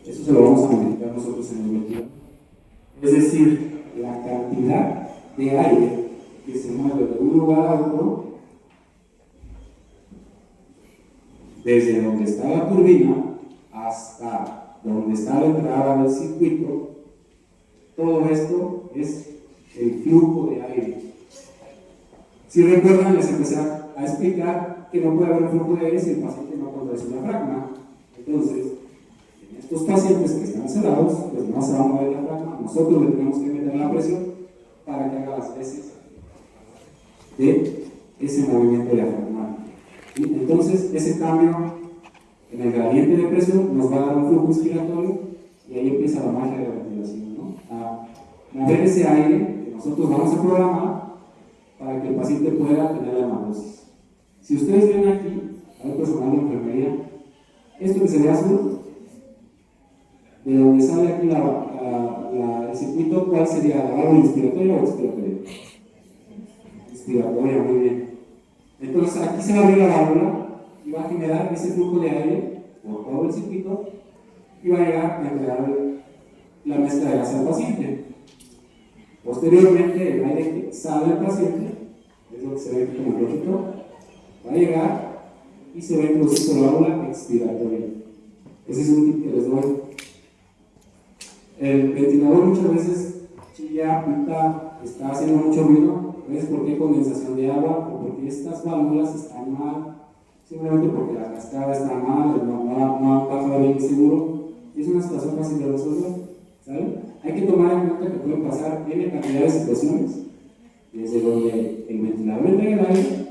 Eso se lo vamos a modificar nosotros en el ventilador. Es decir, la cantidad de aire que se mueve de un lugar a otro, desde donde está la turbina hasta donde está la entrada del circuito, todo esto es el flujo de aire. Si recuerdan, les empecé a explicar que no puede haber un flujo de aire si el paciente no contrae una diafragma. Entonces, en estos pacientes que están cerrados, pues no se va a mover la diafragma, nosotros le tenemos que meter la presión para que haga las veces de ese movimiento diafragmal. Entonces, ese cambio en el gradiente de presión nos va a dar un flujo inspiratorio y ahí empieza la magia de la ventilación, ¿no? A mover ese aire que nosotros vamos a programar para que el paciente pueda tener la hematosis. Si ustedes ven aquí, al personal de enfermería, esto que se ve azul, de donde sale aquí el circuito, ¿cuál sería? ¿La válvula inspiratoria o expiratoria? Inspiratoria, muy bien. Entonces aquí se va a abrir la válvula y va a generar ese flujo de aire por todo el circuito y va a llegar a entregar la mezcla de gas al paciente. Posteriormente, el aire que sale del paciente, es lo que se ve aquí como rojito, va a llegar y se va a introducir por la válvula expiratoria. Ese es un tip que les doy. El ventilador muchas veces chilla, pita, está haciendo mucho ruido. ¿Ves por qué condensación de agua? O porque estas válvulas están mal, simplemente porque la cascada está mal, no han bajado bien seguro. Y es una situación fácil de resolver, ¿saben? Hay que tomar en cuenta que pueden pasar N cantidad de situaciones, desde donde el ventilador entrega el aire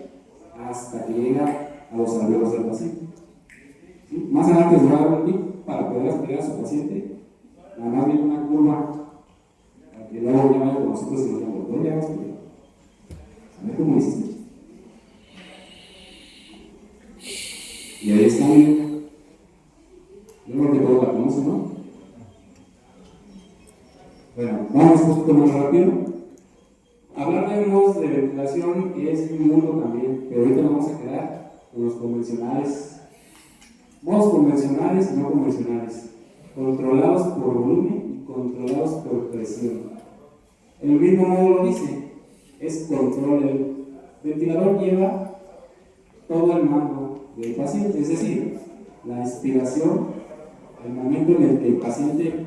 hasta que llega a los alveolos del paciente. ¿Sí? Más adelante les voy a dar un tip para poder aspirar a su paciente. Nada más viene una curva para que luego ya vaya con nosotros y nos digan, ¿dónde ya vas a aspirar? A ver cómo hiciste. Y ahí está, miren. Yo creo que todos la conocen, ¿no? Bueno, vamos un poquito más rápido. Hablar de modos de ventilación es un mundo también, pero ahorita nos vamos a quedar con los convencionales. Modos convencionales y no convencionales. Controlados por volumen y controlados por presión. El mismo modo lo dice, es control. El ventilador lleva todo el mando del paciente, es decir, la inspiración, el momento en el que el paciente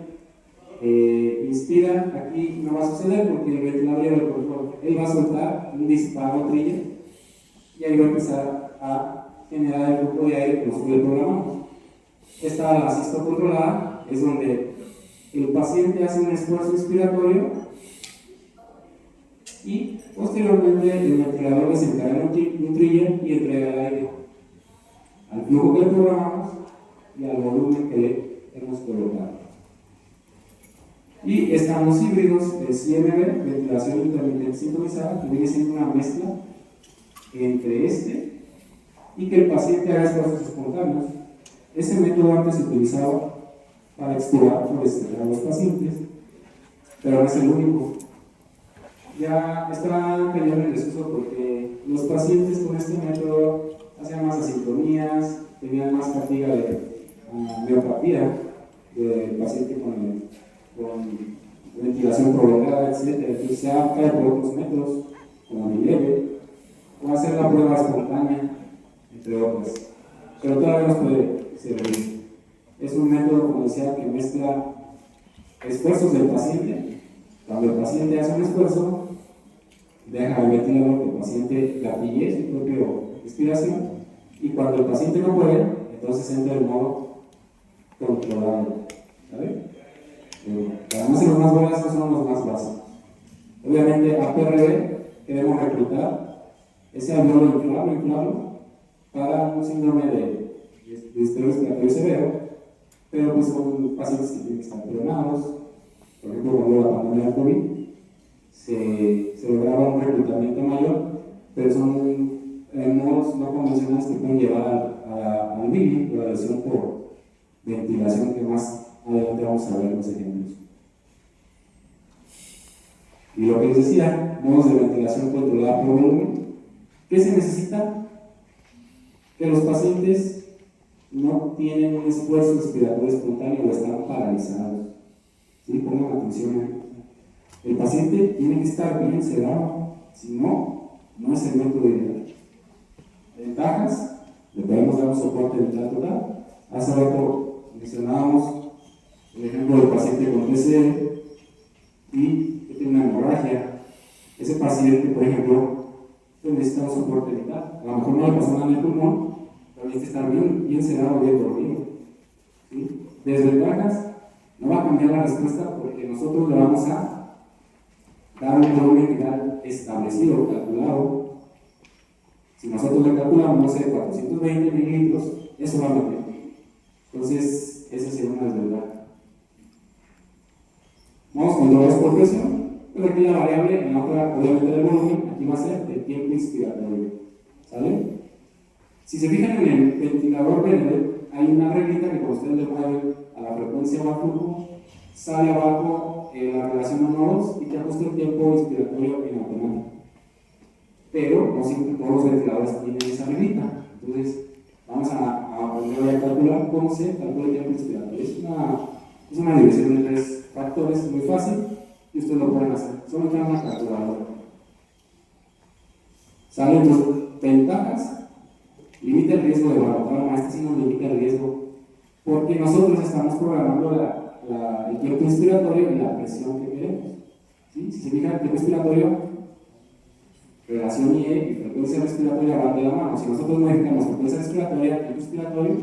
inspira, aquí no va a suceder porque el ventilador lleva el control. Él va a soltar un disparo trigger y ahí va a empezar a generar el flujo de aire que nosotros le programamos. Esta la asisto controlada es donde el paciente hace un esfuerzo inspiratorio y posteriormente el ventilador desencadena un trigger y entrega el aire al flujo que le programamos y al volumen que le hemos colocado. Y estamos híbridos de CMB, ventilación intermitente sincronizada, que viene siendo una mezcla entre este y que el paciente haga esfuerzos espontáneos. Ese método antes se utilizaba para extubar o destrar a los pacientes, pero no es el único. Ya está cayendo en desuso porque los pacientes con este método hacían más asincronías, tenían más fatiga de miopatía del paciente con ventilación prolongada, etc. Entonces se ha optado por otros métodos, como el leve, o hacer la prueba espontánea, entre otras. Pero todavía nos puede servir. Es un método, como decía, que mezcla esfuerzos del paciente. Cuando el paciente hace un esfuerzo, deja el ventilador que el paciente gatille su propia respiración, y cuando el paciente no puede, entonces entra el modo controlado. ¿Sabe? Además, los más básicos son los más básicos. Obviamente, APRB queremos reclutar ese alveolo inflado para un síndrome de distrés respiratorio severo, pero pues son pacientes que tienen que estar entrenados. Por ejemplo, cuando la pandemia del COVID se lograba un reclutamiento mayor, pero son modos no convencionales que pueden llevar al BILI, la lesión por ventilación, que más adelante vamos a ver los ejemplos. Y lo que les decía, modos de ventilación controlada por volumen. ¿Qué se necesita? Que los pacientes no tienen un esfuerzo respiratorio espontáneo o están parados localizados. ¿Sí? Pongan atención ahí. El paciente tiene que estar bien sedado, si no, no es el método ideal. Ventajas, le podemos dar un soporte vital total. Hace rato mencionábamos el ejemplo del paciente con TCE y que tiene una hemorragia. Ese paciente, por ejemplo, necesita un soporte vital. A lo mejor no le pasó nada en el pulmón, pero necesita estar bien sedado, bien dormido. ¿Sí? Desventajas, no va a cambiar la respuesta porque nosotros le vamos a dar un volumen vital establecido, calculado. Si nosotros le calculamos, no sé, 420 mililitros, eso va a meter. Entonces, esa sería una desventaja. Vamos con dolores por presión. Pues aquí la variable, en la otra, obviamente del volumen, aquí va a ser el tiempo inspiratorio. ¿Sale? Si se fijan en el ventilador verde, hay una reglita que cuando ustedes le mueven a la frecuencia o al flujo, sale abajo la relación 1-2 y te ajusta el tiempo inspiratorio en automático. Pero no siempre todos los ventiladores tienen esa reglita. Entonces, vamos a volver a calcular cómo se calcula el tiempo inspiratorio. Es una división de 3 factores, muy fácil, y ustedes lo pueden hacer. Solo tienen una calculadora. ¿Sale? Entonces, ventajas. Limita el riesgo de barotrauma. Este sí nos limita el riesgo, porque nosotros estamos programando el tiempo inspiratorio y la presión que queremos. ¿Sí? Si se fijan, el tiempo inspiratorio, relación IE y frecuencia respiratoria van de la mano. Si nosotros modificamos frecuencia respiratoria y tiempo inspiratorio,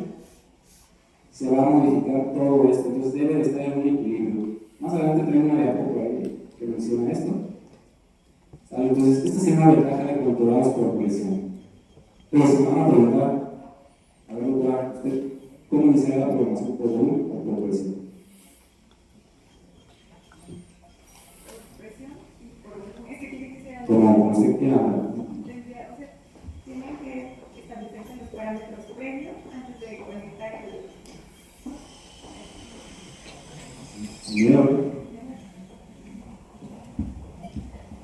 se va a modificar todo esto. Entonces debe de estar en un equilibrio. Más adelante tenemos una diapo por ahí que menciona esto. ¿Sale? Entonces, esta sería una ventaja de controlados por presión. Pero se me van a preguntar, a ver, doctora, ¿usted cómo iniciar la programación por volumen o por presión? ¿Presión? ¿Por volumen? ¿Es que tiene que ser Como usted quiera. o sea, tiene que establecerse los parámetros previos antes de conectar el... Miedo.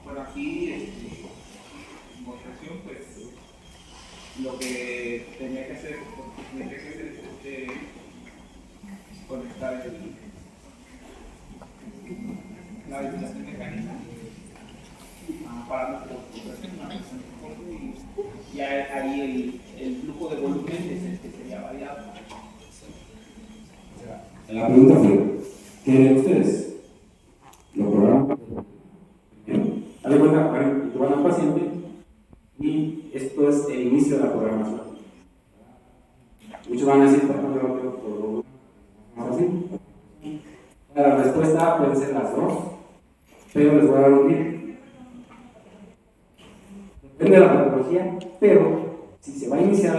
Bueno, aquí, como presión, pues, lo que tenía que hacer es conectar la ventilación mecánica a parámetros de presión, y ahí el flujo de volumen es el que sería variado. La pregunta fue, ¿qué harían ustedes? ¿Lo programan? Bien. Dale cuenta, tú vas al paciente y esto es el inicio de la programación. Muchos van a decir, por ejemplo, más así. La respuesta puede ser las dos, pero les voy a dar un tip. Depende de la patología, pero si se va a iniciar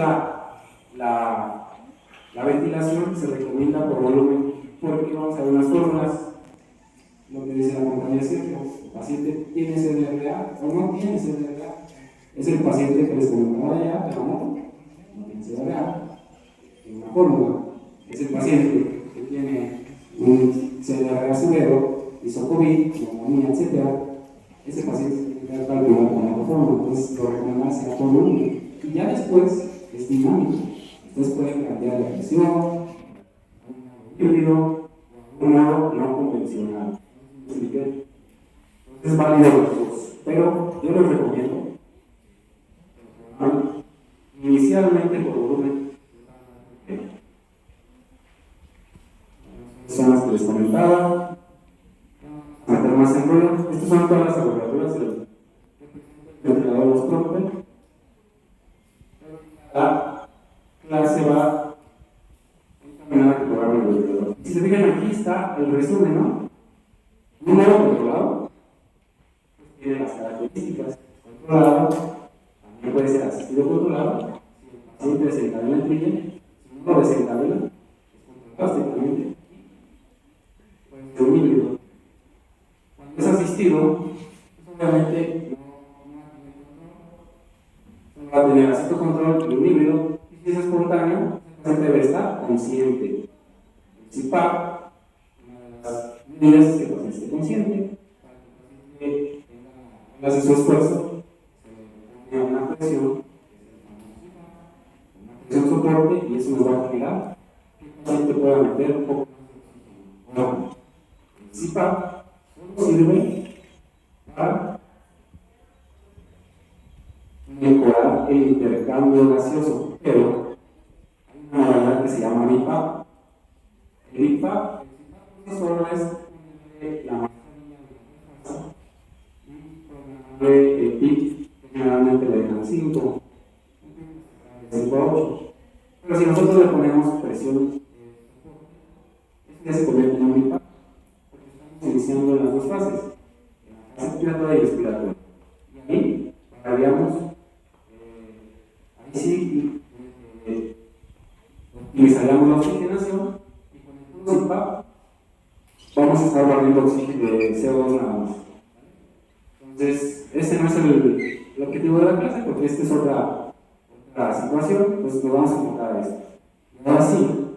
la ventilación, se recomienda por volumen, porque vamos a ver unas fórmulas, lo que dice la compañía siempre, el paciente tiene CDRA o no tiene CDRA. Es el paciente que les comentaba allá, pero no tiene CDRA. Tiene una fórmula. Es el paciente que tiene un CDRA severo, hizo COVID, neumonía, etc. Ese paciente tiene que calcular con la fórmula, entonces lo recomendable será por volumen. Y ya después es dinámico. Ustedes pueden cambiar la presión, híbrido, un modo no convencional. Es válido los dos, pero yo les recomiendo inicialmente por volumen. Son las que les comentaba. Meter más en ruido. Estas son todas las abreviaturas del ventilador de los Procter. La clase va encaminada a programar el ventilador. Si se fijan, aquí está el resumen, ¿no? Un modo controlado tiene las características. Controlado también puede ser asistido controlado. Si el paciente desencadena el trigger, si no lo desencadena, es controlado estrictamente. Puede ser un híbrido. Cuando es asistido, obviamente no va a tener asisto control y un híbrido. Y si es espontáneo, el paciente debe estar consciente. El CPAP, una de las medidas es que el paciente esté consciente, para que el paciente hace su esfuerzo, se le una presión soporte, y eso nos va a generar que el paciente pueda meter un poco más de oxígeno. No. El CPAP solo sirve para mejorar el intercambio gaseoso, pero hay una variedad que se llama BIPAP. El BIPAP solo es la mascarilla de el PIC, generalmente le dejan 5, 8. Pero si nosotros le ponemos presión, ya se convierte en un BIPAP, porque estamos iniciando en las dos fases, en la fase respiratoria y respiratoria. Y ahí variamos, ahí sí, utilizaríamos la oxigenación y con el puro CPAP vamos a estar barriendo oxígeno de CO2 nada más. Entonces, ese no es el objetivo de la clase, porque esta es otra situación, pues nos vamos a enfocar a esto. Y ahora sí,